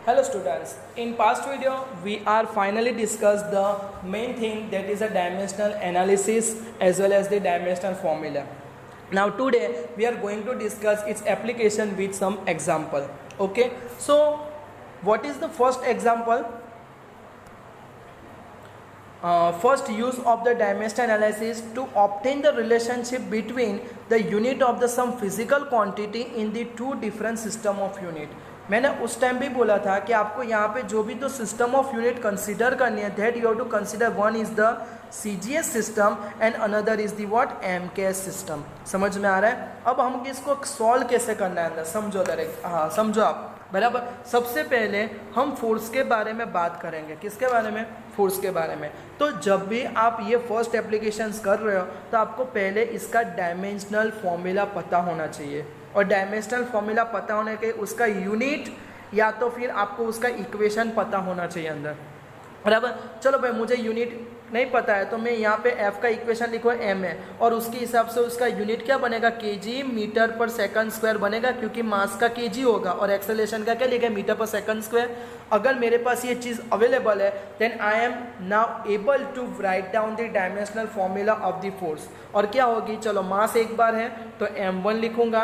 Hello students, in past video we are finally discussed the main thing, that is a dimensional analysis as well as the dimensional formula. Now today we are going to discuss its application with some example. Okay, so what is the first example? First use of the dimensional analysis to obtain the relationship between the unit of the some physical quantity in the two different system of unit. मैंने उस time भी बोला था कि आपको यहाँ पे जो भी तो सिस्टम ऑफ यूनिट कंसीडर करनी है, that you have to consider one is the CGS system and another is the what MKS system. समझ में आ रहा है? अब हम इसको सॉल्व कैसे करना है अंदर समझो डायरेक्ट. हाँ समझो आप बराबर. सबसे पहले हम फोर्स के बारे में बात करेंगे. किसके बारे में? फोर्स के बारे में. तो जब भी आप ये फर्स्ट एप्लीकेशंस कर रहे हो तो आपको पहले इसका डायमेंशनल फॉर्मूला पता होना चाहिए, और डायमेंशनल फॉर्मूला पता होने के उसका यूनिट या तो फिर आपको उसका इक्वेशन पता होना चाहिए अंदर. बराबर. चलो भाई मुझे यूनिट नहीं पता है तो मैं यहाँ पे F का इक्वेशन लिखो m है, और उसके हिसाब से उसका यूनिट क्या बनेगा? kg मीटर पर सेकंड स्क्वायर बनेगा, क्योंकि मास का kg होगा और एक्सेलरेशन का क्या लिखा है? मीटर पर सेकंड स्क्वायर. अगर मेरे पास ये चीज़ अवेलेबल है then I am now able to write down the dimensional formula of the force. और क्या होगी? चलो मास एक बार है तो m1 लिखूंगा,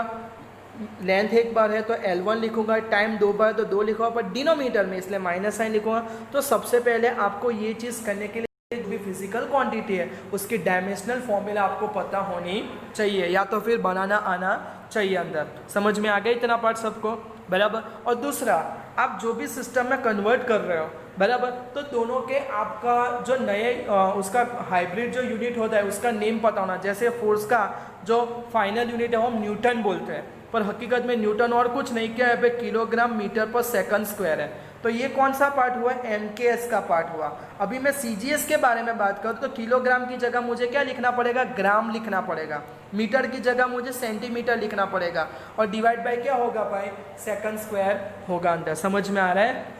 लेंथ एक बार है तो L1 लिखूंगा, टाइम दो बार तो 2 लिखूंगा, पर डिनोमीटर में इसलिए माइनस साइन लिखूंगा. तो सबसे पहले आपको ये चीज़ करने के लिए भी फिजिकल क्वांटिटी है उसकी डायमेंशनल फॉर्मूला आपको पता होनी चाहिए, या तो फिर बनाना आना चाहिए अंदर. समझ में आ गया इतना पार्ट सबको? बराबर. और दूसरा, आप जो भी सिस्टम में कन्वर्ट कर रहे हो बराबर, तो दोनों के आपका जो नए उसका हाइब्रिड जो यूनिट होता है उसका नेम पता होना. जैसे फोर्स का जो फाइनल यूनिट है वो हम न्यूटन बोलते हैं, पर हकीकत में न्यूटन और कुछ नहीं, क्या है? किलोग्राम मीटर पर सेकंड स्क्वायर है. तो ये कौन सा पार्ट हुआ? MKS का पार्ट हुआ. अभी मैं CGS के बारे में बात करूँ तो किलोग्राम की जगह मुझे क्या लिखना पड़ेगा? ग्राम लिखना पड़ेगा. मीटर की जगह मुझे सेंटीमीटर लिखना पड़ेगा, और डिवाइड बाय क्या होगा भाई? सेकंड स्क्वायर होगा अंदर. समझ में आ रहा है?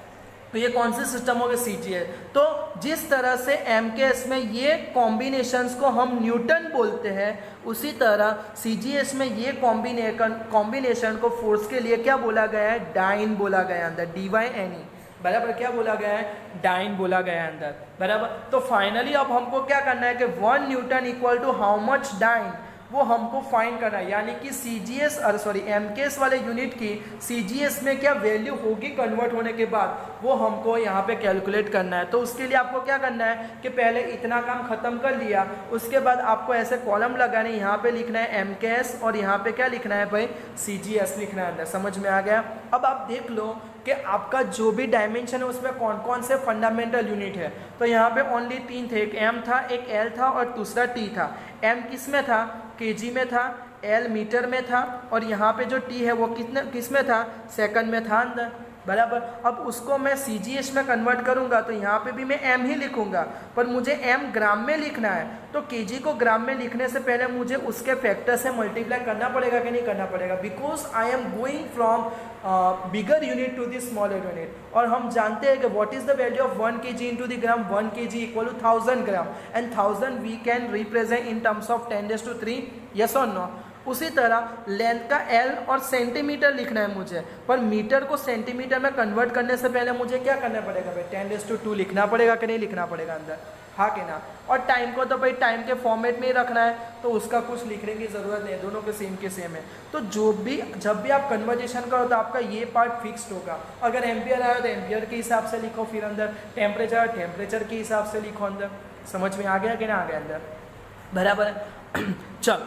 तो ये कौन सी सिस्टम होगा? CGS. तो जिस तरह से MKS में ये कॉम्बिनेशंस को हम न्यूटन बोलते हैं, उसी तरह CGS में ये कॉम्बिनेशन को फोर्स के लिए क्या बोला गया है? डाइन बोला गया है अंदर. DYNE. बराबर. क्या बोला गया है? डाइन बोला गया है अंदर. बराबर. तो फाइनली अब हमको क्या करना है कि 1 newton equal to how much dyne, वो हमको फाइंड करना है. यानी कि MKS वाले यूनिट की CGS में क्या वैल्यू होगी कन्वर्ट होने के बाद, वो हमको यहाँ पे कैलकुलेट करना है. तो उसके लिए आपको क्या करना है कि पहले इतना काम खत्म कर लिया, उसके बाद आपको ऐसे कॉलम लगाने, यहाँ पे लिखना है MKS और यहाँ पे क्या लिखना है भाई? CGS लिखना है अंदर. समझ में आ गया? अब आप देख लो कि आपका जो भी डायमेंशन है उसमें कौन कौन से फंडामेंटल यूनिट है. तो यहाँ पे ओनली 3 थे. एक M था, एक L था और दूसरा T था. M किस में था? kg में था. L मीटर में था. और यहाँ पे जो T है वो किस में था? सेकंड में था अंदर. बराबर. अब उसको मैं CGS में कन्वर्ट करूंगा तो यहाँ पे भी मैं M ही लिखूंगा, पर मुझे M ग्राम में लिखना है. तो kg को ग्राम में लिखने से पहले मुझे उसके फैक्टर से मल्टीप्लाई करना पड़ेगा कि नहीं करना पड़ेगा? Because I am going from bigger unit to the smaller unit. और हम जानते हैं कि what is the value of 1 kg into the gram? 1 kg equal to 1000 gram, and 1000 we can represent in terms of 10⁻3. Yes और no? उसी तरह length का L और सेंटीमीटर लिखना है मुझे, पर मीटर को सेंटीमीटर में कन्वर्ट करने से पहले मुझे क्या करना पड़ेगा भाई? 10⁻2 लिखना पड़ेगा कि नहीं लिखना पड़ेगा अंदर? हाँ कि ना? और टाइम को तो भाई टाइम के फॉर्मेट में ही रखना है, तो उसका कुछ लिखने की ज़रूरत नहीं है, दोनों के सेम है. तो जब भी आप कन्वर्जेशन करो तो आपका ये पार्ट फिक्स्ड होगा. अगर एम्पियर आया तो एम्पियर के हिसाब से लिखो, फिर अंदर टेम्परेचर टेम्परेचर के हिसाब से लिखो अंदर. समझ में आ गया कि ना आ गया अंदर? बराबर है. चल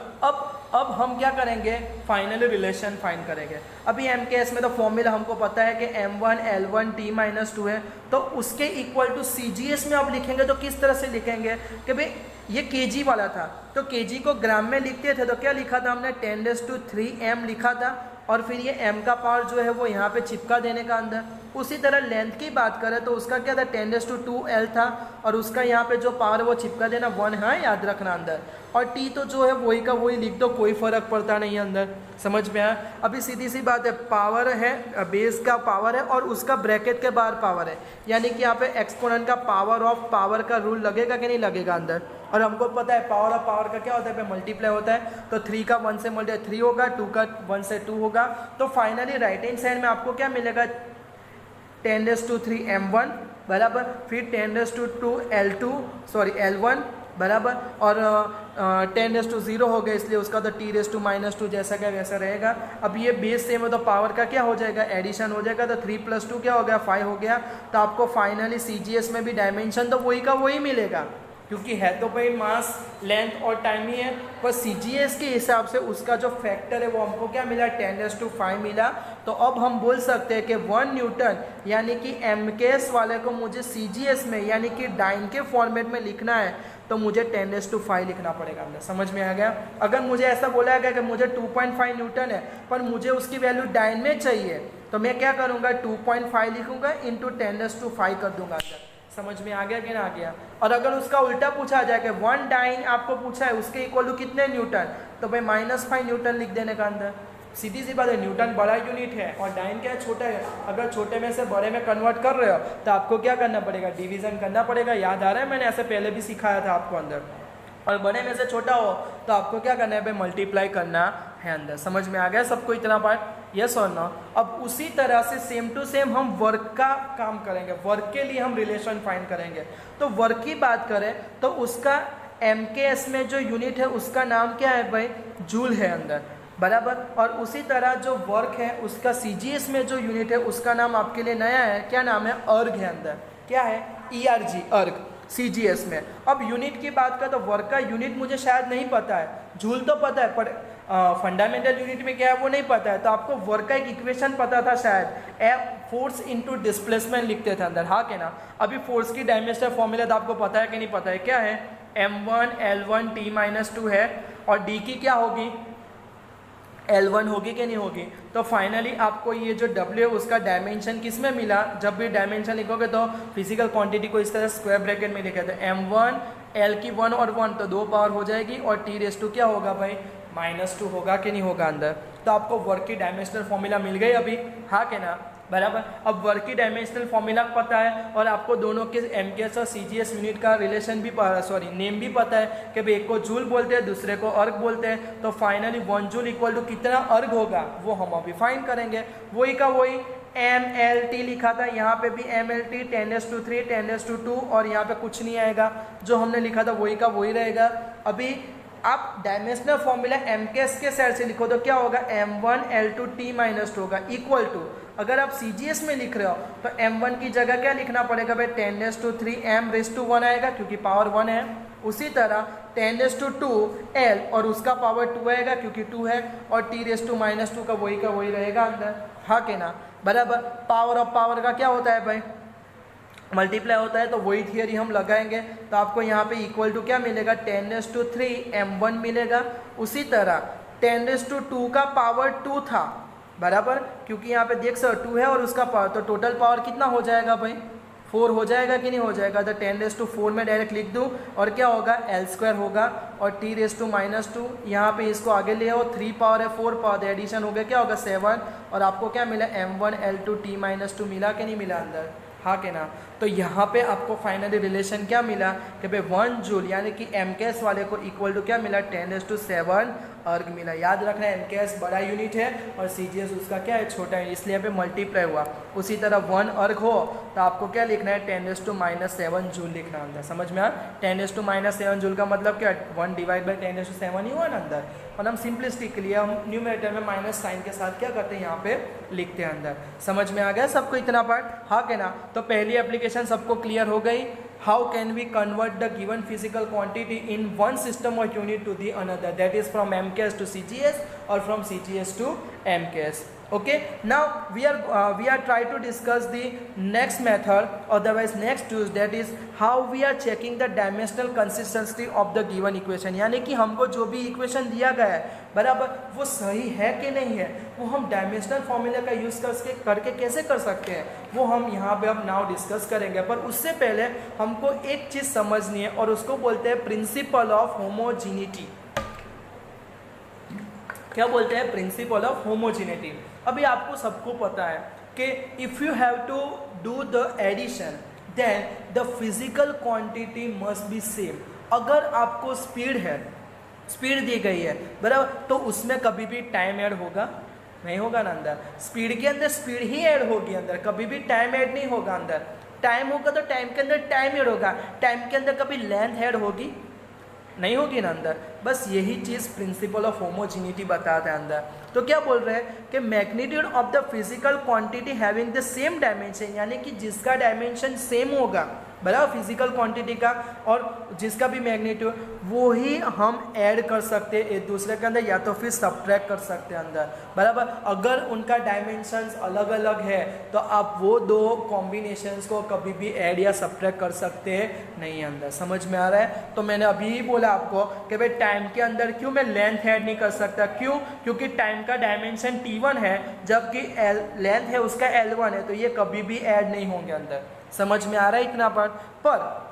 अब हम क्या करेंगे? फाइनली रिलेशन फाइंड करेंगे. अभी MKS में तो फॉर्मूला हमको पता है कि M1 L1 T-2 है, तो उसके इक्वल टू CGS में आप लिखेंगे तो किस तरह से लिखेंगे कि भाई ये kg वाला था तो kg को ग्राम में लिखते थे, तो क्या लिखा था हमने? 10⁻3 M लिखा था, और फिर ये M का पावर जो है वो यहाँ पे चिपका देने का अंदर. उसी तरह लेंथ की बात करें तो उसका क्या था? 10⁻2 L था, और उसका यहाँ पे जो पावर है वो चिपका देना 1 है, याद रखना अंदर. और T तो जो है वही का वही लिख दो, कोई फर्क पड़ता नहीं है अंदर. समझ में आया? अभी सीधी सी बात है, पावर है, बेस का पावर है और उसका ब्रैकेट के बाहर पावर है, यानी कि यहाँ पे एक्सपोनेंट का पावर ऑफ पावर का रूल लगेगा कि नहीं लगेगा अंदर? और हमको पता है पावर ऑफ पावर का क्या होता है? मल्टीप्लाई होता है. तो 3 का 1 से मल्टीप्लाई 3 होगा, 2 का 1 से 2 होगा. तो फाइनली राइट हैंड साइड में आपको क्या मिलेगा? 10⁻³ m1 बराबर, फिर 10⁻² L1 बराबर, और 10⁻0 हो गया इसलिए उसका तो t⁻² जैसा क्या वैसा रहेगा। अब ये बेस सेम है तो पावर का क्या हो जाएगा, एडिशन हो जाएगा, तो 3 + 2 क्या हो गया, 5 हो गया। तो आपको फाइनली CGS में भी डायमेंशन तो वही का वही मिलेगा, क्योंकि है तो भाई मास, लेंथ और टाइम ही है, पर CGS के हिसाब से उसका जो फैक्टर है वो हमको क्या मिला, 10⁻5 मिला। तो अब हम बोल सकते हैं कि 1 न्यूटन यानी कि MKS वाले को मुझे CGS में यानी कि डाइन के फॉर्मेट में लिखना है तो मुझे 10⁻5 लिखना पड़ेगा। अंदर समझ में आ गया। अगर मुझे ऐसा बोला गया कि मुझे 2.5 न्यूटन है पर मुझे उसकी वैल्यू डाइन में चाहिए तो मैं क्या करूँगा, 2.5 लिखूँगा इंटू 10⁻5 कर दूंगा। अंदर समझ में आ गया कि ना आ गया। और अगर उसका उल्टा पूछा जाए कि 1 डाइन आपको पूछा है उसके इक्वल टू कितने न्यूटन, तो भाई -5 न्यूटन लिख देने का। अंदर सीधी सी बात है, न्यूटन बड़ा यूनिट है और डाइन क्या है, छोटा है। अगर छोटे में से बड़े में कन्वर्ट कर रहे हो तो आपको क्या करना पड़ेगा, डिवीजन करना पड़ेगा। याद आ रहा है, मैंने ऐसे पहले भी सिखाया था आपको अंदर। और बड़े में से छोटा हो तो आपको क्या करना है भाई, मल्टीप्लाई करना है। अंदर समझ में आ गया सबको इतना पार्ट, यस और नो। अब उसी तरह से सेम टू सेम हम वर्क का काम करेंगे, वर्क के लिए हम रिलेशन फाइंड करेंगे। तो वर्क की बात करें तो उसका MKS में जो यूनिट है उसका नाम क्या है भाई, जूल है। अंदर बराबर। और उसी तरह जो वर्क है उसका CGS में जो यूनिट है उसका नाम आपके लिए नया है, क्या नाम है, अर्ग है। अंदर क्या है, ERG, अर्ग CGS में। अब यूनिट की बात करें तो वर्क का यूनिट मुझे शायद नहीं पता है, जूल तो पता है पर फंडामेंटल यूनिट में क्या है वो नहीं पता है। तो आपको वर्क का एक इक्वेशन पता था शायद, फोर्स इनटू डिस्प्लेसमेंट लिखते थे अंदर, हाँ के ना। अभी फोर्स की डायमेंशनल फॉर्मूला तो आपको पता है कि नहीं पता है, क्या है, m1 L1 T-2 है, और d की क्या होगी, L1 होगी कि नहीं होगी। तो फाइनली आपको ये जो W है उसका डायमेंशन किस में मिला, जब भी डायमेंशन लिखोगे तो फिजिकल क्वांटिटी को इस तरह स्क्वायर ब्रैकेट में लिखा था, m1 L की 1 और 1 तो 2 पावर हो जाएगी, और t⁻² क्या होगा भाई, -2 होगा कि नहीं होगा अंदर। तो आपको वर्क की डायमेंशनल फॉर्मूला मिल गई अभी, हाँ के ना, बराबर। अब वर्क की डायमेंशनल फॉर्मूला पता है और आपको दोनों के MKS और CGS यूनिट का रिलेशन भी नेम भी पता है कि भाई एक को जूल बोलते हैं दूसरे को अर्ग बोलते हैं। तो फाइनली 1 जूल इक्वल टू कितना अर्ग होगा वो हम अभी फाइंड करेंगे। वही का वही MLT लिखा था, यहाँ पे भी MLT 10⁻3 10⁻2 और यहाँ पे कुछ नहीं आएगा, जो हमने लिखा था वही का वही रहेगा। अभी आप डायमेंशनल फॉर्मूला MKS के साइड से लिखो तो क्या होगा, m1 L2 T-2 होगा, इक्वल टू, अगर आप CGS में लिख रहे हो तो m1 की जगह क्या लिखना पड़ेगा भाई, 10⁻3 m⁻1 आएगा क्योंकि पावर 1 है। उसी तरह 10⁻2 L और उसका पावर 2 आएगा क्योंकि 2 है, और t⁻2 का वही रहेगा अंदर, हाँ के ना, बराबर। पावर ऑफ पावर का क्या होता है भाई, मल्टीप्लाई होता है। तो वही थियरी हम लगाएंगे तो आपको यहाँ पे इक्वल टू क्या मिलेगा, 10⁻3 m1 मिलेगा। उसी तरह 10⁻2 का पावर 2 था, बराबर, क्योंकि यहाँ पे देख सकते 2 है और उसका पावर, तो टोटल पावर कितना हो जाएगा भाई, 4 हो जाएगा कि नहीं हो जाएगा। तो 10⁻4 में डायरेक्ट लिख दूँ और क्या होगा, L² होगा, और t⁻2 यहाँ पे इसको आगे ले आओ, 3 पावर है 4 पावर, एडिशन हो गया, क्या होगा 7, और आपको क्या मिला, m1 L2 T-2 मिला कि नहीं मिला अंदर, हाँ के ना। तो यहाँ पे आपको फाइनली रिलेशन क्या मिला कि भाई 1 जूल यानी कि MKS वाले को इक्वल टू क्या मिला, 10⁻7 अर्ग मिला। याद रखना है MKS बड़ा यूनिट है और CGS उसका क्या है, छोटा है, इसलिए यहाँ पे मल्टीप्लाई हुआ। उसी तरह 1 अर्ग हो तो आपको क्या लिखना है, 10⁻7 जूल लिखना अंदर, समझ में आ। 10⁻7 जूल का मतलब क्या, 1 डिवाइड बाई 10⁻7 ही हुआ ना अंदर। और हम सिंपलिस्टिक के लिए हम न्यूमरेटर में माइनस साइन के साथ क्या करते हैं, यहाँ पे लिखते हैं अंदर। समझ में आ गया सबको इतना पार्ट, हाँ के ना। तो पहली एप्लीकेशन सबको क्लियर हो गई। How can we convert the given physical quantity in one system और unit to the another, that is from MKS to CGS और from CGS to MKS. Okay, now we are try to discuss the next method, otherwise next use, that is how we are checking the dimensional consistency of the given equation. यानी कि हमको जो भी equation दिया गया है, बराबर, वो सही है कि नहीं है, वो हम डायमेंशनल फॉर्मूला का यूज़ करके कैसे कर सकते हैं, वो हम यहाँ पे अब नाउ डिस्कस करेंगे। पर उससे पहले हमको एक चीज़ समझनी है और उसको बोलते हैं प्रिंसिपल ऑफ होमोजीनिटी। क्या बोलते हैं, प्रिंसिपल ऑफ होमोजीनिटी। अभी आपको सबको पता है कि if you have to do the addition then the physical quantity must be same. अगर आपको स्पीड है, स्पीड दी गई है, बराबर, तो उसमें कभी भी टाइम ऐड होगा नहीं होगा ना अंदर। स्पीड के अंदर स्पीड ही ऐड होगी अंदर, कभी भी टाइम ऐड नहीं होगा अंदर। टाइम होगा तो टाइम के अंदर टाइम ऐड होगा, टाइम के अंदर कभी लेंथ ऐड होगी नहीं होगी ना अंदर। बस यही चीज़ प्रिंसिपल ऑफ होमोजिनिटी बताता है अंदर। तो क्या बोल रहे हैं कि magnitude of the physical quantity having the same dimension, यानी कि जिसका डायमेंशन सेम होगा बराबर फिजिकल क्वांटिटी का और जिसका भी मैग्नीट्यूड, वो ही हम ऐड कर सकते हैं एक दूसरे के अंदर, या तो फिर सब्ट्रैक्ट कर सकते हैं अंदर बराबर। अगर उनका डायमेंशंस अलग अलग है तो आप वो दो कॉम्बिनेशंस को कभी भी ऐड या सब्ट्रैक्ट कर सकते हैं नहीं अंदर। समझ में आ रहा है? तो मैंने अभी ही बोला आपको कि भाई टाइम के अंदर क्यों मैं लेंथ ऐड नहीं कर सकता, क्यों? क्योंकि टाइम का डायमेंशन t1 है जबकि लेंथ है उसका l1 है, तो ये कभी भी ऐड नहीं होंगे अंदर। समझ में आ रहा है इतना पार्ट? पर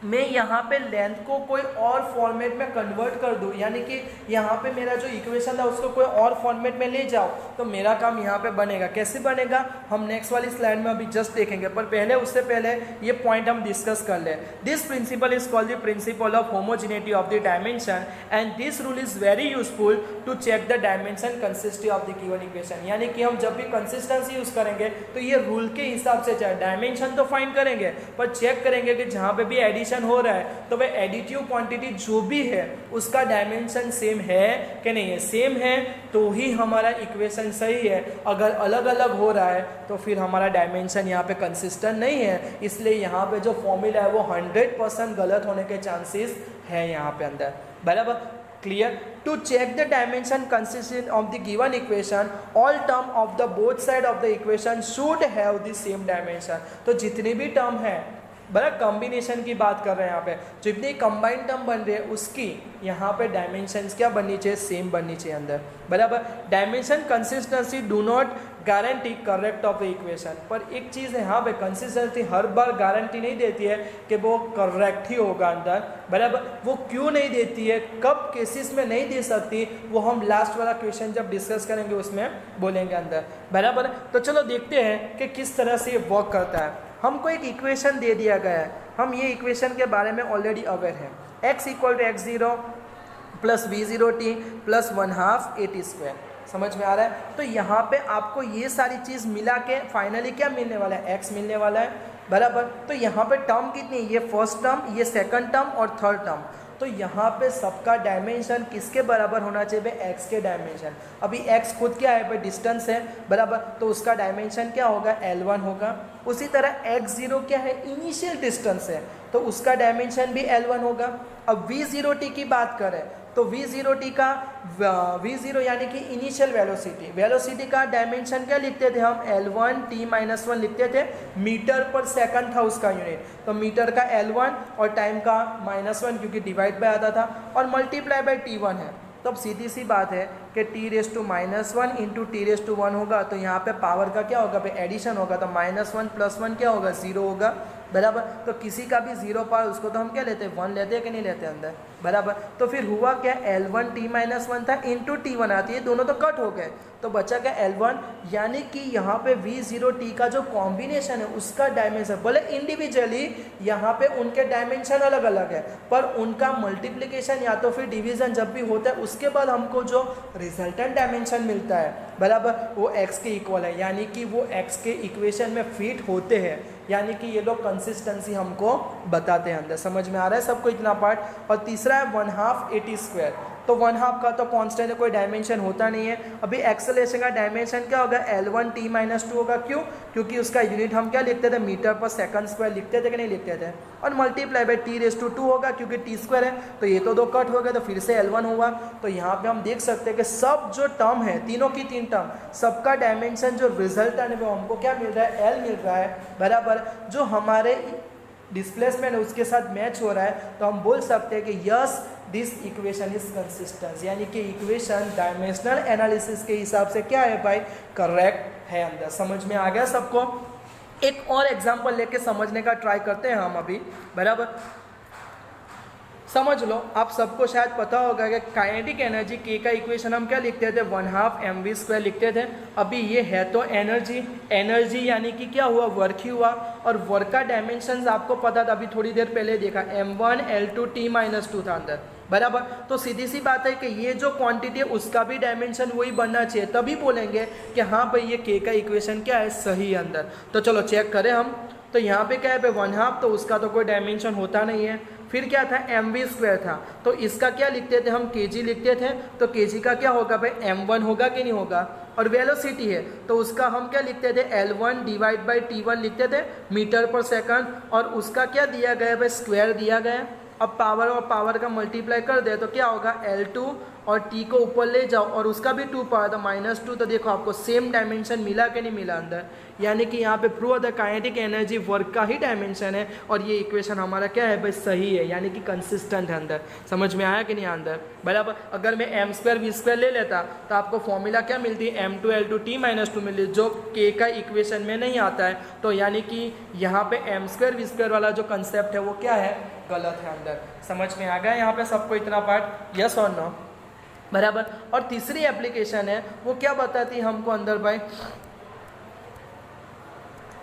मैं यहाँ पे लेंथ को कोई और फॉर्मेट में कन्वर्ट कर दूँ, यानी कि यहाँ पे मेरा जो इक्वेशन था उसको कोई और फॉर्मेट में ले जाओ, तो मेरा काम यहाँ पे बनेगा। कैसे बनेगा हम नेक्स्ट वाली स्लाइड में अभी जस्ट देखेंगे, पर पहले उससे पहले ये पॉइंट हम डिस्कस कर ले। This principle is called the principle of homogeneity of the dimension and this rule is very useful to check the dimension consistency of the given equation. यानी कि हम जब भी कंसिस्टेंसी यूज करेंगे तो ये रूल के हिसाब से चाहे डायमेंशन तो फाइंड करेंगे पर चेक करेंगे कि जहाँ पे भी एडिशन हो रहा है तो वह एडिटिव क्वांटिटी जो भी है उसका डायमेंशन सेम है कि नहीं है। सेम है तो ही हमारा इक्वेशन सही है, अगर अलग अलग हो रहा है तो फिर हमारा डायमेंशन यहाँ पे कंसिस्टेंट नहीं है। इसलिए यहाँ पे जो फॉर्मूला है वो 100% गलत होने के चांसेस है यहाँ पे अंदर बराबर। Clear? To check the dimension consistent of the given equation all term of the both side of the equation should have the same dimension. तो जितनी भी टर्म है बराबर, कॉम्बिनेशन की बात कर रहे हैं यहाँ पे, जितनी कंबाइंड टर्म बन रही है उसकी यहाँ पे डायमेंशंस क्या बननी चाहिए? सेम बननी चाहिए अंदर बराबर। Dimension consistency do not guarantee correct of the equation. पर एक चीज़ है यहाँ पे, कंसिस्टेंसी हर बार गारंटी नहीं देती है कि वो करेक्ट ही होगा अंदर बराबर। वो क्यों नहीं देती है, कब केसेस में नहीं दे सकती, वो हम लास्ट वाला क्वेश्चन जब डिस्कस करेंगे उसमें बोलेंगे अंदर बराबर। तो चलो देखते हैं कि किस तरह से ये वर्क करता है। हमको एक इक्वेशन दे दिया गया है, हम ये इक्वेशन के बारे में ऑलरेडी अवेयर हैं। x equal to x0 plus v0t plus 1/2 a/t²। समझ में आ रहा है? तो यहाँ पे आपको ये सारी चीज़ मिला के फाइनली क्या मिलने वाला है? x मिलने वाला है बराबर। तो यहाँ पे टर्म कितनी? ये फर्स्ट टर्म, ये सेकंड टर्म और थर्ड टर्म। तो यहाँ पे सबका डायमेंशन किसके बराबर होना चाहिए? x के डायमेंशन। अभी x खुद क्या है भाई? डिस्टेंस है बराबर, तो उसका डायमेंशन क्या होगा? l1 होगा। उसी तरह x0 क्या है? इनिशियल डिस्टेंस है, तो उसका डायमेंशन भी l1 होगा। अब v0t की बात करें तो v0t का v0 यानी कि इनिशियल वेलोसिटी, वेलोसिटी का डायमेंशन क्या लिखते थे हम? l1 t-1 लिखते थे, मीटर पर सेकंड था उसका यूनिट। तो मीटर का l1 और टाइम का -1 क्योंकि डिवाइड बाय आता था और मल्टीप्लाई बाय t1 है। तो अब सीधी सी बात है कि t⁻1 इंटू t⁻1 होगा, तो यहाँ पे पावर का क्या होगा भाई? एडिशन होगा, तो -1 + 1 क्या होगा? 0 होगा बराबर। तो किसी का भी 0 पावर उसको तो हम क्या लेते हैं? 1 लेते हैं कि नहीं लेते अंदर बराबर। तो फिर हुआ क्या? l1 t-1 था इंटू t1 आती है, दोनों तो कट हो गए, तो बचा क्या? l1। यानी कि यहाँ पे v0t का जो कॉम्बिनेशन है उसका डायमेंशन, बोले इंडिविजुअली यहाँ पे उनके डायमेंशन अलग अलग है, पर उनका मल्टीप्लिकेशन या तो फिर डिवीजन जब भी होता है उसके बाद हमको जो रिजल्टेंट डायमेंशन मिलता है बराबर वो x के इक्वल है, यानी कि वो x के इक्वेशन में फिट होते हैं। यानी कि ये लोग कंसिस्टेंसी हमको बताते हैं अंदर। समझ में आ रहा है सबको इतना पार्ट? और तीसरा है 1/2 a/t²। तो 1/2 का तो कांस्टेंट है, कोई डायमेंशन होता नहीं है। अभी एक्सेलरेशन का डायमेंशन क्या होगा? l1 t-2 होगा। क्यों? क्योंकि उसका यूनिट हम क्या लिखते थे? मीटर पर सेकंड स्क्वायर लिखते थे कि नहीं लिखते थे। और मल्टीप्लाई बाय t⁻2 होगा क्योंकि t² है, तो ये तो दो कट हो गए, तो फिर से l1 हुआ। तो यहाँ पे हम देख सकते हैं कि सब जो टर्म है, तीनों की तीन टर्म, सबका डायमेंशन जो रिजल्टेंट है वो हमको क्या मिल रहा है? l मिल रहा है बराबर। जो हमारे डिस्प्लेसमेंट है उसके साथ मैच हो रहा है, तो हम बोल सकते हैं कि yes this equation is consistent, यानी कि इक्वेशन डायमेंशनल एनालिसिस के हिसाब से क्या है भाई? करेक्ट है अंदर। समझ में आ गया सबको? एक और एग्जांपल लेके समझने का ट्राई करते हैं हम अभी बराबर। समझ लो, आप सबको शायद पता होगा कि काइनेटिक एनर्जी के का इक्वेशन हम क्या लिखते थे? 1/2 mv² लिखते थे। अभी ये है तो एनर्जी, एनर्जी यानी कि क्या हुआ? वर्क ही हुआ। और वर्क का डायमेंशन आपको पता था, अभी थोड़ी देर पहले देखा, m1 l2 t-2 था अंदर बराबर। तो सीधी सी बात है कि ये जो क्वांटिटी है उसका भी डायमेंशन वही बनना चाहिए, तभी बोलेंगे कि हाँ भाई ये के का इक्वेशन क्या है, सही है अंदर। तो चलो चेक करें हम। तो यहाँ पे क्या है भाई 1/2, तो उसका तो कोई डायमेंशन होता नहीं है। फिर क्या था, mv² था, तो इसका क्या लिखते थे हम, kg लिखते थे। तो kg का क्या होगा भाई, m1 होगा कि नहीं होगा। और वेलोसिटी है तो उसका हम क्या लिखते थे, L1 डिवाइड बाई T1 लिखते थे, मीटर पर सेकंड। और उसका क्या दिया गया भाई, स्क्वायर दिया गया। अब पावर और पावर का मल्टीप्लाई कर दे तो क्या होगा, L2 और T को ऊपर ले जाओ और उसका भी 2 पावर तो -2। तो देखो आपको सेम डायमेंशन मिला कि नहीं मिला अंदर, यानी कि यहाँ पे prove the kinetic energy work का ही डायमेंशन है। और ये इक्वेशन हमारा क्या है भाई, सही है, यानी कि कंसिस्टेंट है अंदर। समझ में आया कि नहीं अंदर, बराबर। अगर मैं m² v² ले लेता तो आपको फॉर्मूला क्या मिलती है, m2 L2 T -2 मिलती, जो k का इक्वेशन में नहीं आता है। तो यानी कि यहाँ पे m² v² वाला जो कंसेप्ट है वो क्या है, गलत है अंदर। समझ में आ गया यहाँ पे सबको इतना पार्ट, यस और नो, बराबर। और तीसरी एप्लीकेशन है वो क्या बताती है हमको अंदर भाई,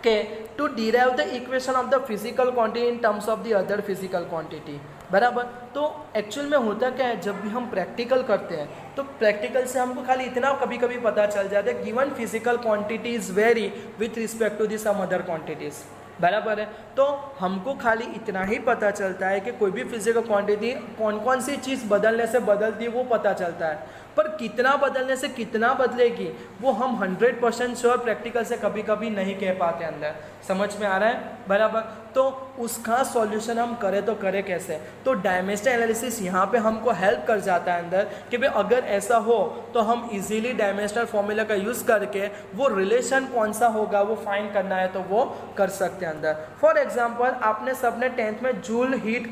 के to derive the equation of the physical quantity in terms of the other physical quantity, बराबर। तो एक्चुअल में होता क्या है, जब भी हम प्रैक्टिकल करते हैं तो प्रैक्टिकल से हमको खाली इतना कभी कभी पता चल जाता है, given physical quantities vary with respect to the some other quantities, बराबर है। तो हमको खाली इतना ही पता चलता है कि कोई भी फिजिकल क्वांटिटी कौन कौन सी चीज़ बदलने से बदलती है वो पता चलता है, पर कितना बदलने से कितना बदलेगी वो हम 100% श्योर प्रैक्टिकल से कभी कभी नहीं कह पाते अंदर। समझ में आ रहा है, बराबर। तो उसका सॉल्यूशन हम करें तो करें कैसे, तो डायमेंशन एनालिसिस यहाँ पे हमको हेल्प कर जाता है अंदर कि भाई अगर ऐसा हो तो हम इजीली डायमेंशनल फॉर्मूला का यूज़ करके वो रिलेशन कौन सा होगा वो फाइंड करना है तो वो कर सकते हैं अंदर। फॉर एग्जांपल आपने सबने 10th में जूल हीट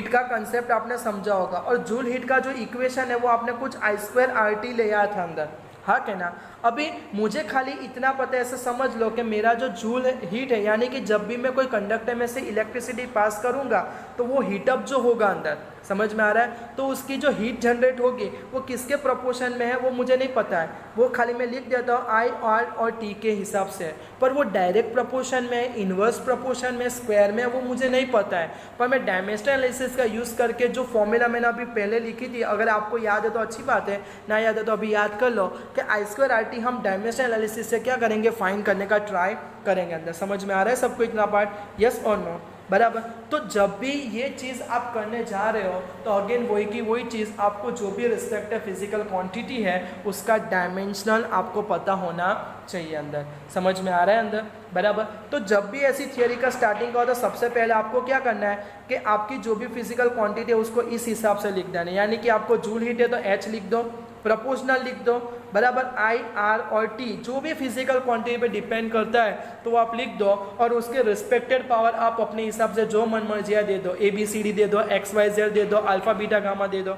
का कंसेप्ट आपने समझा होगा, और जूल हीट का जो इक्वेशन है वो आपने कुछ I²RT ले आया था अंदर, हाँ क्या ना। अभी मुझे खाली इतना पता है, ऐसे समझ लो कि मेरा जो जूल हीट है, यानी कि जब भी मैं कोई कंडक्टर में से इलेक्ट्रिसिटी पास करूंगा तो वो हीटअप जो होगा अंदर, समझ में आ रहा है, तो उसकी जो हीट जनरेट होगी वो किसके प्रोपोर्शन में है वो मुझे नहीं पता है, वो खाली मैं लिख देता हूँ I, R और T के हिसाब से। पर वो डायरेक्ट प्रोपोर्शन में, इन्वर्स प्रोपोर्शन में, स्क्वायर में, वो मुझे नहीं पता है। पर मैं डायमेंशनल एनालिसिस का यूज़ करके जो फॉर्मूला मैंने अभी पहले लिखी थी, अगर आपको याद है तो अच्छी बात है, ना याद है तो अभी याद कर लो कि I²RT हम डायमेंशनल एनालिसिस से क्या करेंगे, फाइंड करने का ट्राई करेंगे अंदर। समझ में आ रहा है सबको इतना पार्ट, यस और नो, बराबर। तो जब भी ये चीज़ आप करने जा रहे हो तो अगेन वही की वही चीज़, आपको जो भी रिस्पेक्टिव फिजिकल क्वांटिटी है उसका डायमेंशनल आपको पता होना चाहिए अंदर। समझ में आ रहा है अंदर, बराबर। तो जब भी ऐसी थियोरी का स्टार्टिंग का हो तो सबसे पहले आपको क्या करना है कि आपकी जो भी फिजिकल क्वांटिटी है उसको इस हिसाब से लिख देना है, यानी कि आपको जूल हीट है तो H लिख दो, प्रोपोर्शनल लिख दो, बराबर। I, R और T जो भी फिजिकल क्वांटिटी पे डिपेंड करता है तो वो आप लिख दो, और उसके रिस्पेक्टेड पावर आप अपने हिसाब से जो मन मर्जी दे दो, ABCD दे दो, XYZ दे दो, अल्फा बीटा गामा दे दो।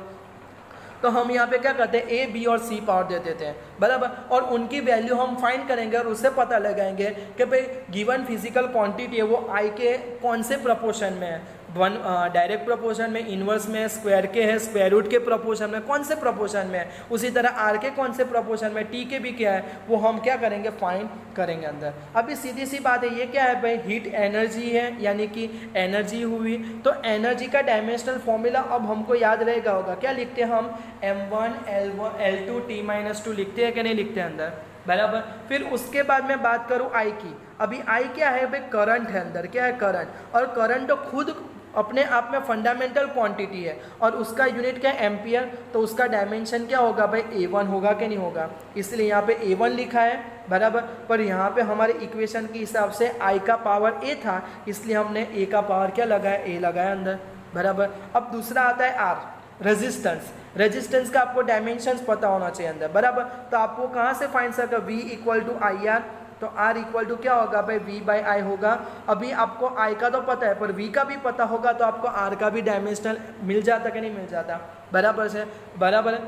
तो हम यहाँ पे क्या करते हैं, A, B और C पावर दे देते हैं, बराबर। और उनकी वैल्यू हम फाइंड करेंगे और उससे पता लगाएंगे कि भाई गिवन फिजिकल क्वांटिटी है वो I के कौन से प्रोपोर्शन में है, डायरेक्ट प्रोपोर्शन में, इनवर्स में, स्क्वायर के है, स्क्वायर रूट के प्रोपोर्शन में, कौन से प्रोपोर्शन में है, उसी तरह आर के कौन से प्रोपोर्शन में, टी के भी क्या है, वो हम क्या करेंगे, फाइंड करेंगे अंदर। अभी सीधी सी बात है, ये क्या है भाई, हीट एनर्जी है, यानी कि एनर्जी हुई। तो एनर्जी का डायमेंशनल फॉर्मूला अब हमको याद रहेगा होगा, क्या लिखते हैं हम, m1 L2 T-2 लिखते हैं कि नहीं लिखते हैं अंदर, बराबर। फिर उसके बाद मैं बात करूं I की। अभी I क्या है भाई, करंट है अंदर, क्या है, करंट। और करंट तो खुद अपने आप में फंडामेंटल क्वांटिटी है और उसका यूनिट क्या है, एम्पियर। तो उसका डायमेंशन क्या होगा भाई, A1 होगा कि नहीं होगा, इसलिए यहाँ पे A1 लिखा है, बराबर। पर यहाँ पे हमारे इक्वेशन के हिसाब से I का पावर A था, इसलिए हमने A का पावर क्या लगाया, A लगाया अंदर, बराबर। अब दूसरा आता है R, रेजिस्टेंस। रेजिस्टेंस का आपको डायमेंशंस पता होना चाहिए अंदर, बराबर। तो आपको कहाँ से फाइंड सका, V = IR, तो R = क्या होगा भाई, V/I होगा। अभी आपको I का तो पता है पर V का भी पता होगा तो आपको R का भी डायमेंशनल मिल जाता कि नहीं मिल जाता, बराबर से, बराबर है।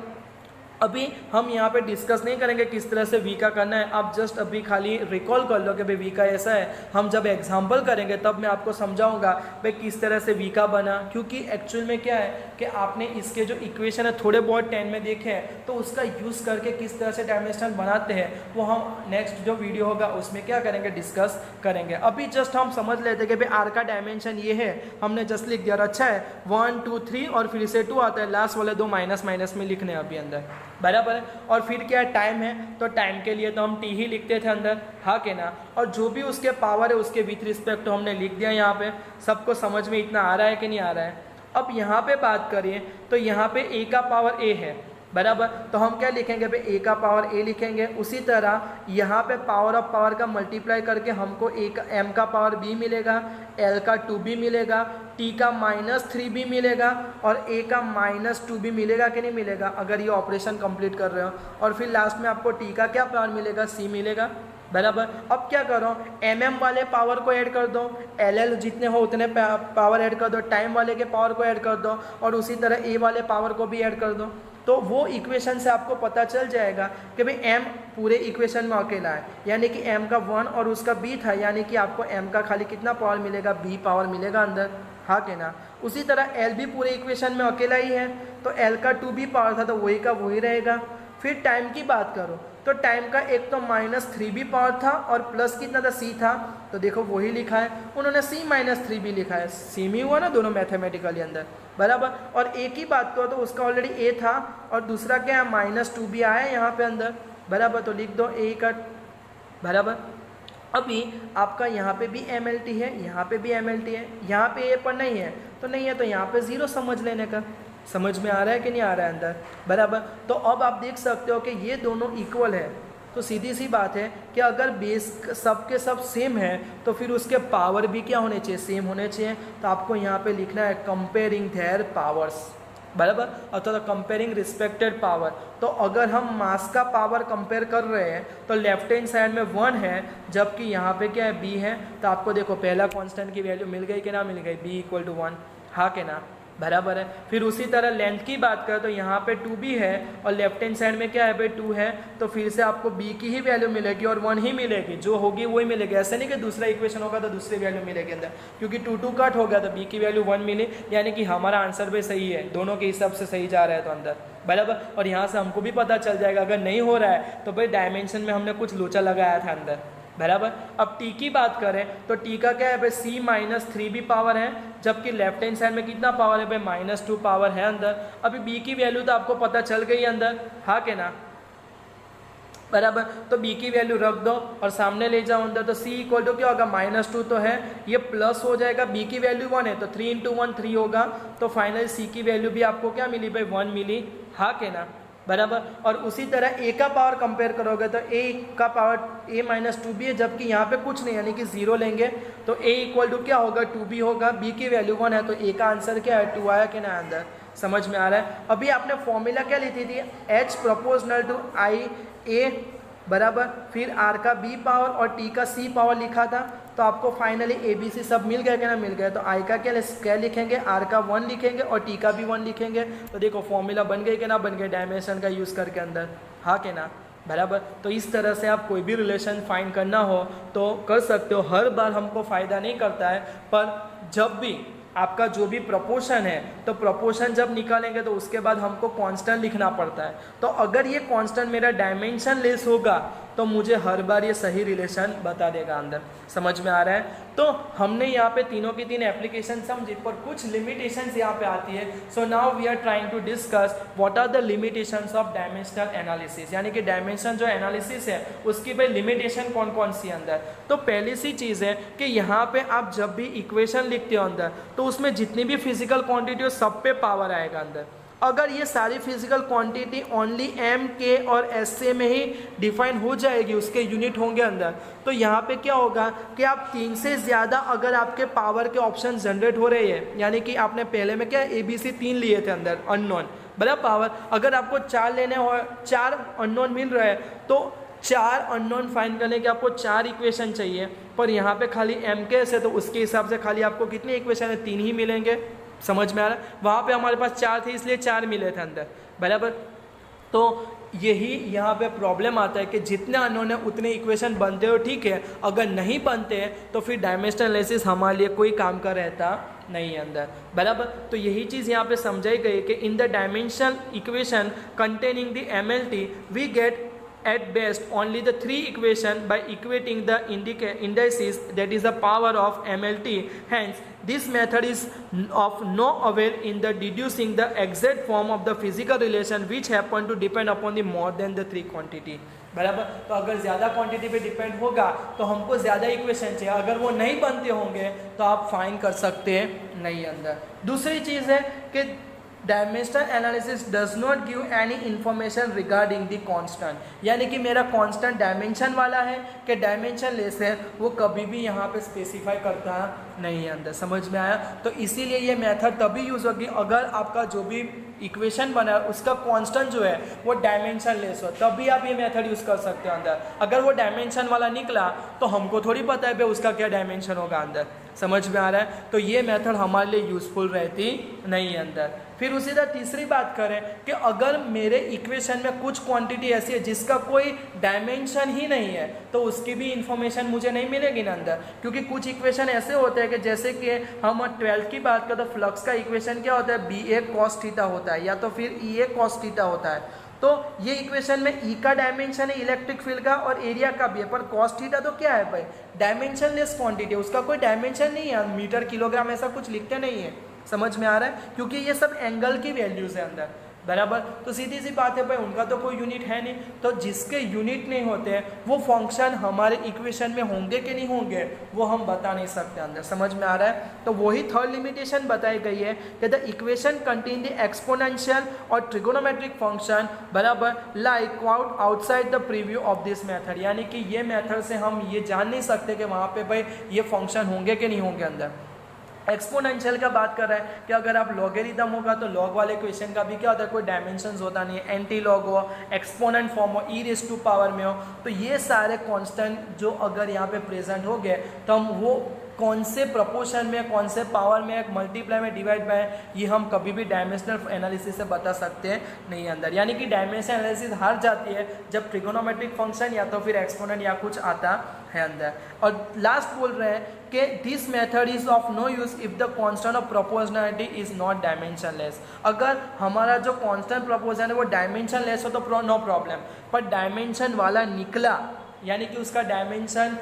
अभी हम यहाँ पे डिस्कस नहीं करेंगे किस तरह से वी का करना है, आप जस्ट अभी खाली रिकॉल कर लो कि भाई वी का ऐसा है। हम जब एग्जांपल करेंगे तब मैं आपको समझाऊंगा भाई किस तरह से वी का बना, क्योंकि एक्चुअल में क्या है कि आपने इसके जो इक्वेशन है थोड़े बहुत 10 में देखे हैं, तो उसका यूज़ करके किस तरह से डायमेंशनल बनाते हैं वो हम नेक्स्ट जो वीडियो होगा उसमें क्या करेंगे, डिस्कस करेंगे। अभी जस्ट हम समझ लेते हैं कि भाई आर का डायमेंशन ये है, हमने जस्ट लिख दिया, अच्छा है 1 2 3 और फिर से 2 आता है, लास्ट वाले 2 माइनस माइनस में लिखने हैं अभी अंदर, बराबर है। और फिर क्या है, टाइम है, तो टाइम के लिए तो हम टी ही लिखते थे अंदर, हाँ के ना, और जो भी उसके पावर है उसके विथ रिस्पेक्ट तो हमने लिख दिया यहाँ पे। सबको समझ में इतना आ रहा है कि नहीं आ रहा है? अब यहाँ पे बात करिए तो यहाँ पे ए का पावर ए है, बराबर, तो हम क्या लिखेंगे भाई, ए का पावर ए लिखेंगे। उसी तरह यहाँ पे पावर ऑफ पावर का मल्टीप्लाई करके हमको ए का एम का पावर बी मिलेगा, एल का 2b मिलेगा, टी का -3b मिलेगा और ए का -2b मिलेगा कि नहीं मिलेगा, अगर ये ऑपरेशन कंप्लीट कर रहे हो। और फिर लास्ट में आपको टी का क्या पावर मिलेगा, सी मिलेगा, बराबर। अब क्या करो, एम वाले पावर को ऐड कर दो, एल जितने हो उतने पावर ऐड कर दो, टाइम वाले के पावर को ऐड कर दो और उसी तरह ए वाले पावर को भी ऐड कर दो। तो वो इक्वेशन से आपको पता चल जाएगा कि भाई m पूरे इक्वेशन में अकेला है, यानी कि m का 1 और उसका b था, यानी कि आपको m का खाली कितना पावर मिलेगा, b पावर मिलेगा अंदर, हाँ के ना। उसी तरह l भी पूरे इक्वेशन में अकेला ही है, तो l का 2b पावर था तो वही का वही रहेगा। फिर टाइम की बात करो तो टाइम का एक तो -3b पावर था और प्लस कितना था, c था, तो देखो वही लिखा है उन्होंने, c -3b लिखा है, सेम ही हुआ ना दोनों मैथमेटिकली अंदर, बराबर। और a की बात करो तो उसका ऑलरेडी a था और दूसरा क्या है, -2b आया है यहाँ पे अंदर, बराबर, तो लिख दो a का, बराबर। अभी आपका यहाँ पे भी MLT है, यहाँ पे भी MLT है, यहाँ पे a पर नहीं है तो नहीं है, तो यहाँ पे 0 समझ लेने का। समझ में आ रहा है कि नहीं आ रहा है अंदर, बराबर। तो अब आप देख सकते हो कि ये दोनों इक्वल है, तो सीधी सी बात है कि अगर बेस सब के सब सेम है तो फिर उसके पावर भी क्या होने चाहिए, सेम होने चाहिए। तो आपको यहाँ पे लिखना है कंपेयरिंग देयर पावर्स, बराबर, अथवा कंपेयरिंग रिस्पेक्टेड पावर। तो अगर हम मास का पावर कंपेयर कर रहे हैं तो लेफ्ट हैंड साइड में 1 है, जबकि यहाँ पे क्या है, b है, तो आपको देखो पहला कांस्टेंट की वैल्यू मिल गई कि ना मिल गई, b = 1, हाँ के ना, बराबर है। फिर उसी तरह लेंथ की बात करें तो यहाँ पे 2b है और लेफ्ट हैंड साइड में क्या है भाई, 2 है, तो फिर से आपको b की ही वैल्यू मिलेगी और 1 ही मिलेगी, जो होगी वही मिलेगी। ऐसा नहीं कि दूसरा इक्वेशन होगा तो दूसरी वैल्यू मिलेगी अंदर, क्योंकि 2 2 कट हो गया तो b की वैल्यू 1 मिली, यानी कि हमारा आंसर भी सही है, दोनों के हिसाब से सही जा रहा है तो अंदर, बराबर। और यहाँ से हमको भी पता चल जाएगा अगर नहीं हो रहा है तो भाई डायमेंशन में हमने कुछ लोचा लगाया था अंदर, बराबर। अब t की बात करें तो t का क्या है भाई, c -3b पावर है, जबकि लेफ्ट हैंड साइड में कितना पावर है भाई, -2 पावर है अंदर। अभी b की वैल्यू तो आपको पता चल गई अंदर, हाँ के ना, बराबर। तो b की वैल्यू रख दो और सामने ले जाओ अंदर, तो c = क्या होगा, -2 तो है, ये प्लस हो जाएगा, b की वैल्यू 1 है तो 3 × 1 3 होगा, तो फाइनल c की वैल्यू भी आपको क्या मिली भाई, 1 मिली, हाँ के ना, बराबर। और उसी तरह a का पावर कंपेयर करोगे तो a का पावर a -2b है, जबकि यहाँ पे कुछ नहीं, यानी कि 0 लेंगे तो a = क्या होगा, 2b होगा, b की वैल्यू 1 है, तो a का आंसर क्या है, 2 आया कि ना अंदर, समझ में आ रहा है। अभी आपने फॉर्मूला क्या ली थी, h = I a, बराबर, फिर r का b पावर और t का c पावर लिखा था, तो आपको फाइनली ABC सब मिल गया कि ना मिल गया। तो I का क्या लिखेंगे, R का 1 लिखेंगे और T का भी 1 लिखेंगे, तो देखो फॉर्मूला बन गई कि ना बन गए डायमेंशन का यूज़ करके अंदर, हाँ के ना, बराबर। तो इस तरह से आप कोई भी रिलेशन फाइंड करना हो तो कर सकते हो। हर बार हमको फ़ायदा नहीं करता है, पर जब भी आपका जो भी प्रोपोर्शन है तो प्रोपोर्शन जब निकालेंगे तो उसके बाद हमको कांस्टेंट लिखना पड़ता है। तो अगर ये कांस्टेंट मेरा डायमेंशन लेस होगा तो मुझे हर बार ये सही रिलेशन बता देगा अंदर, समझ में आ रहा है। तो हमने यहाँ पे तीनों की तीन एप्लीकेशन समझी, पर कुछ लिमिटेशंस यहाँ पे आती है। So now we are trying to discuss what are the limitations of dimensional analysis, यानी कि डायमेंशन जो एनालिसिस है उसकी भाई लिमिटेशन कौन कौन सी अंदर। तो पहली सी चीज़ है कि यहाँ पे आप जब भी इक्वेशन लिखते हो अंदर तो उसमें जितनी भी फिजिकल क्वांटिटी हो सब पे पावर आएगा अंदर। अगर ये सारी physical quantity only m, k और s से में ही डिफाइन हो जाएगी, उसके यूनिट होंगे अंदर, तो यहाँ पे क्या होगा कि आप 3 से ज़्यादा अगर आपके पावर के ऑप्शन जनरेट हो रहे हैं, यानी कि आपने पहले में क्या ABC 3 लिए थे अंदर अननोन, बराबर पावर, अगर आपको 4 लेने हो, 4 अननोन मिल रहे हैं तो 4 अननोन फाइंड करने के आपको 4 इक्वेशन चाहिए, पर यहाँ पे खाली m के है तो उसके हिसाब से खाली आपको कितनी इक्वेशन है, 3 ही मिलेंगे, समझ में आ रहा है। वहाँ पे हमारे पास 4 थे इसलिए 4 मिले थे अंदर, बराबर। तो यही यहाँ पे प्रॉब्लम आता है कि जितने अननोन है उतने इक्वेशन बनते हो, ठीक है, अगर नहीं बनते हैं तो फिर डायमेंशनल एनालिसिस हमारे लिए कोई काम का रहता नहीं है अंदर, बराबर। तो यही चीज़ यहाँ पे समझाई गई कि in the dimensional equation containing the MLT we get at best only the three equation by equating the indices, that is the power of MLT. Hence this method is of no avail in the deducing the exact form of the physical relation which happen to depend upon the more than the three quantity, बराबर। तो अगर ज़्यादा quantity पे depend होगा तो हमको ज़्यादा equation चाहिए, अगर वो नहीं बनते होंगे तो आप फाइन कर सकते हैं नहीं अंदर। दूसरी चीज़ है कि dimensional analysis does not give any information regarding the constant, यानी कि मेरा कांस्टेंट डायमेंशन वाला है कि डायमेंशन लेस है, वो कभी भी यहाँ पे स्पेसिफाई करता नहीं है अंदर, समझ में आया। तो इसीलिए ये मेथड तभी यूज़ होगी अगर आपका जो भी इक्वेशन बना है उसका कांस्टेंट जो है वो डायमेंशन लेस हो, तभी आप ये मेथड यूज़ कर सकते हो अंदर। अगर वो डायमेंशन वाला निकला तो हमको थोड़ी पता है भाई उसका क्या डायमेंशन होगा अंदर, समझ में आ रहा है। तो ये मेथड हमारे लिए यूज़फुल रहती नहीं है अंदर। फिर उसी तरह तीसरी बात करें कि अगर मेरे इक्वेशन में कुछ क्वांटिटी ऐसी है जिसका कोई डायमेंशन ही नहीं है तो उसकी भी इंफॉर्मेशन मुझे नहीं मिलेगी ना अंदर, क्योंकि कुछ इक्वेशन ऐसे होते हैं कि जैसे कि हम 12th की बात करें तो फ्लक्स का इक्वेशन क्या होता है, BA cos थीटा होता है या तो फिर EA cos थीटा होता है। तो ये इक्वेशन में E का डायमेंशन है इलेक्ट्रिक फील्ड का और एरिया का भी है, पर cos थीटा तो क्या है भाई, डायमेंशनलेस क्वांटिटी है, उसका कोई डायमेंशन नहीं है, मीटर किलोग्राम ऐसा कुछ लिखते नहीं है, समझ में आ रहा है, क्योंकि ये सब एंगल की वैल्यूज है अंदर, बराबर। तो सीधी सी बात है भाई उनका तो कोई यूनिट है नहीं, तो जिसके यूनिट नहीं होते हैं वो फंक्शन हमारे इक्वेशन में होंगे कि नहीं होंगे वो हम बता नहीं सकते अंदर, समझ में आ रहा है। तो वही थर्ड लिमिटेशन बताई गई है कि the equation contain the exponential और ट्रिगोनोमेट्रिक फंक्शन, बराबर, like outside the preview of this method, यानी कि ये मेथड से हम ये जान नहीं सकते कि वहाँ पे भाई ये फंक्शन होंगे कि नहीं होंगे अंदर। एक्सपोनेंशियल का बात कर रहा है कि अगर आप लॉगरिथम होगा तो लॉग वाले क्वेश्चन का भी क्या होता है, कोई डायमेंशंस होता नहीं है, एंटी लॉग हो, एक्सपोनेंट फॉर्म हो, e⁻² पावर में हो, तो ये सारे कांस्टेंट जो अगर यहाँ पे प्रेजेंट हो गए तो हम वो कौन से प्रपोर्शन में, कौन से पावर में, मल्टीप्लाई में, डिवाइड बाय, ये हम कभी भी डायमेंशनल एनालिसिस से बता सकते हैं नहीं अंदर, यानी कि डायमेंशनल एनालिसिस हार जाती है जब ट्रिगोनोमेट्रिक फंक्शन या तो फिर एक्सपोनेंट या कुछ आता है अंदर। और लास्ट बोल रहे हैं कि this method is of no use if the constant of proportionality is not dimensionless, अगर हमारा जो कांस्टेंट प्रोपोर्शन है वो डायमेंशन लेस हो तो नो प्रॉब्लम, पर डायमेंशन वाला निकला यानी कि उसका डायमेंशन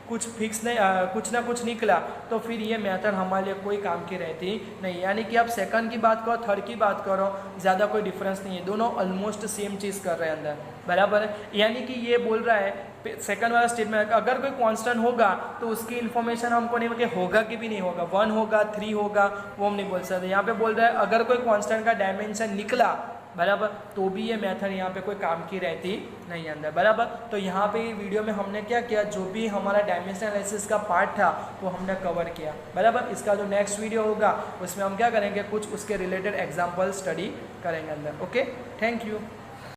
कुछ फिक्स नहीं, कुछ ना कुछ निकला, तो फिर ये मेथड हमारे लिए कोई काम की रहती नहीं। यानी कि आप सेकंड की बात करो, थर्ड की बात करो, ज़्यादा कोई डिफरेंस नहीं है, दोनों ऑलमोस्ट सेम चीज़ कर रहे हैं अंदर, बराबर है। यानी कि ये बोल रहा है सेकंड वाला स्टेटमेंट, अगर कोई कांस्टेंट होगा तो उसकी इन्फॉर्मेशन हमको नहीं कि होगा कि भी नहीं होगा, 1 होगा 3 होगा वो हम नहीं बोल सकते। यहाँ पे बोल रहा है अगर कोई कांस्टेंट का डायमेंशन निकला, बराबर, तो भी ये मेथड यहाँ पे कोई काम की रहती नहीं अंदर, बराबर। तो यहाँ पे वीडियो में हमने क्या किया, जो भी हमारा डायमेंशनल एनालिसिस का पार्ट था वो हमने कवर किया, बराबर। इसका जो नेक्स्ट वीडियो होगा उसमें हम क्या करेंगे, कुछ उसके रिलेटेड एग्जाम्पल स्टडी करेंगे अंदर। Okay, thank you.